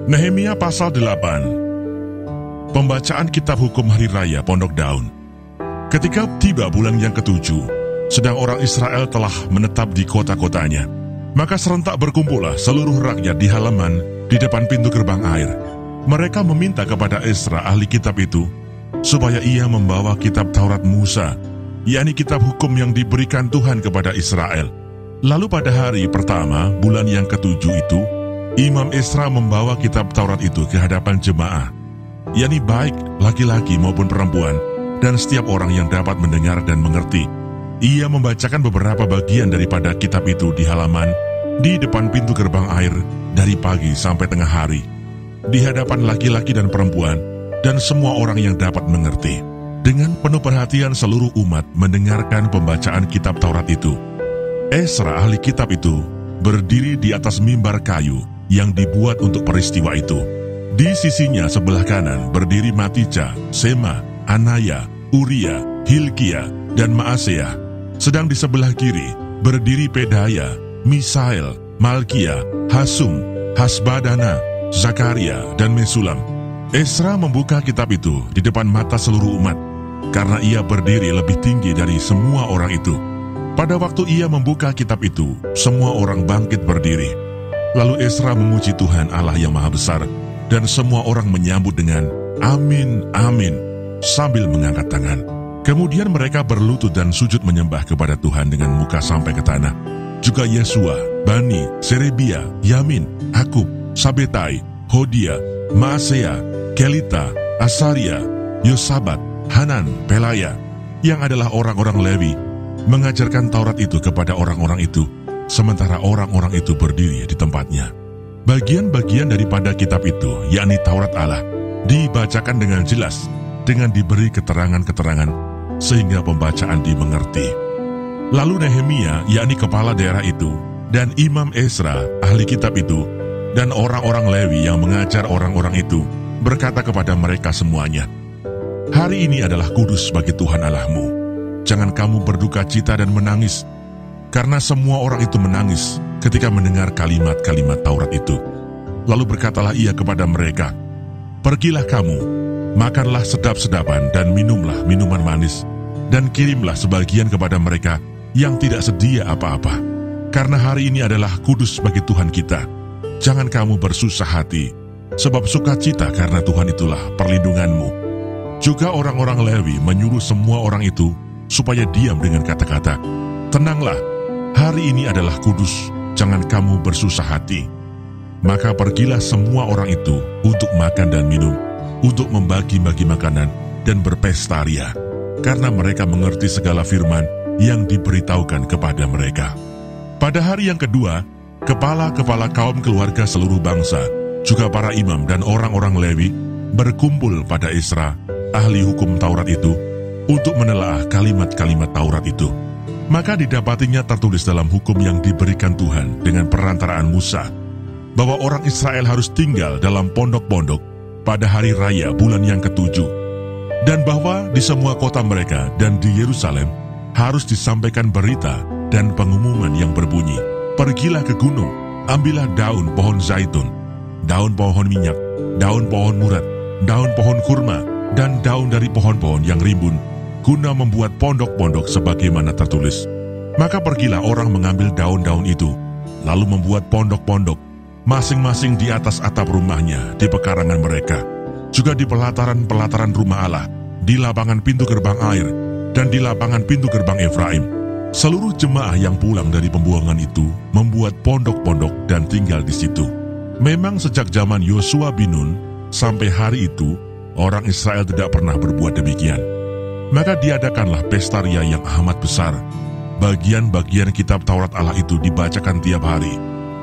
Nehemia pasal 8. Pembacaan Kitab Hukum Hari Raya Pondok Daun. Ketika tiba bulan yang ketujuh, sedang orang Israel telah menetap di kota-kotanya, maka serentak berkumpullah seluruh rakyat di halaman di depan pintu gerbang air. Mereka meminta kepada Esra ahli kitab itu, supaya ia membawa kitab Taurat Musa, yakni kitab hukum yang diberikan Tuhan kepada Israel. Lalu pada hari pertama bulan yang ketujuh itu, Imam Esra membawa kitab Taurat itu ke hadapan jemaah, yakni baik laki-laki maupun perempuan, dan setiap orang yang dapat mendengar dan mengerti. Ia membacakan beberapa bagian daripada kitab itu di halaman, di depan pintu gerbang air, dari pagi sampai tengah hari, di hadapan laki-laki dan perempuan, dan semua orang yang dapat mengerti. Dengan penuh perhatian seluruh umat mendengarkan pembacaan kitab Taurat itu. Esra ahli kitab itu berdiri di atas mimbar kayu yang dibuat untuk peristiwa itu. Di sisinya sebelah kanan berdiri Matija, Sema, Anaya, Uria, Hilkia, dan Maaseah. Sedang di sebelah kiri berdiri Pedaya, Misael, Malkia, Hasum, Hasbadana, Zakaria, dan Mesulam. Esra membuka kitab itu di depan mata seluruh umat, karena ia berdiri lebih tinggi dari semua orang itu. Pada waktu ia membuka kitab itu, semua orang bangkit berdiri. Lalu Esra memuji Tuhan Allah yang Maha Besar, dan semua orang menyambut dengan Amin, Amin, sambil mengangkat tangan. Kemudian mereka berlutut dan sujud menyembah kepada Tuhan dengan muka sampai ke tanah. Juga Yesua, Bani, Serebia, Yamin, Akub, Sabetai, Hodia, Maaseah, Kelita, Asaria, Yosabat, Hanan, Pelaya, yang adalah orang-orang Lewi, mengajarkan Taurat itu kepada orang-orang itu, sementara orang-orang itu berdiri di tempatnya. Bagian-bagian daripada kitab itu, yakni Taurat Allah, dibacakan dengan jelas, dengan diberi keterangan-keterangan, sehingga pembacaan dimengerti. Lalu Nehemia, yakni kepala daerah itu, dan Imam Esra, ahli kitab itu, dan orang-orang Lewi yang mengajar orang-orang itu, berkata kepada mereka semuanya, "Hari ini adalah kudus bagi Tuhan Allahmu. Jangan kamu berduka cita dan menangis, karena semua orang itu menangis ketika mendengar kalimat-kalimat Taurat itu." Lalu berkatalah ia kepada mereka, "Pergilah kamu, makanlah sedap-sedapan dan minumlah minuman manis, dan kirimlah sebagian kepada mereka yang tidak sedia apa-apa, karena hari ini adalah kudus bagi Tuhan kita. Jangan kamu bersusah hati, sebab sukacita karena Tuhan itulah perlindunganmu." Juga orang-orang Lewi menyuruh semua orang itu supaya diam dengan kata-kata, "Tenanglah, hari ini adalah kudus, jangan kamu bersusah hati." Maka pergilah semua orang itu untuk makan dan minum, untuk membagi-bagi makanan dan berpesta ria, karena mereka mengerti segala firman yang diberitahukan kepada mereka. Pada hari yang kedua, kepala-kepala kaum keluarga seluruh bangsa, juga para imam dan orang-orang Lewi, berkumpul pada Esra, ahli hukum Taurat itu, untuk menelaah kalimat-kalimat Taurat itu. Maka didapatinya tertulis dalam hukum yang diberikan Tuhan dengan perantaraan Musa, bahwa orang Israel harus tinggal dalam pondok-pondok pada hari raya bulan yang ketujuh, dan bahwa di semua kota mereka dan di Yerusalem harus disampaikan berita dan pengumuman yang berbunyi, "Pergilah ke gunung, ambillah daun pohon zaitun, daun pohon minyak, daun pohon murad, daun pohon kurma, dan daun dari pohon-pohon yang rimbun, guna membuat pondok-pondok sebagaimana tertulis." Maka pergilah orang mengambil daun-daun itu, lalu membuat pondok-pondok, masing-masing di atas atap rumahnya, di pekarangan mereka, juga di pelataran-pelataran rumah Allah, di lapangan pintu gerbang air, dan di lapangan pintu gerbang Efraim. Seluruh jemaah yang pulang dari pembuangan itu membuat pondok-pondok dan tinggal di situ. Memang sejak zaman Yosua bin Nun sampai hari itu, orang Israel tidak pernah berbuat demikian. Maka diadakanlah pesta ria yang amat besar. Bagian-bagian kitab Taurat Allah itu dibacakan tiap hari.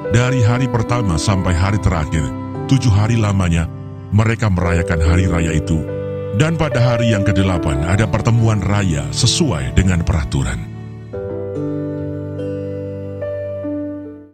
Dari hari pertama sampai hari terakhir, 7 hari lamanya, mereka merayakan hari raya itu. Dan pada hari yang ke-8 ada pertemuan raya sesuai dengan peraturan.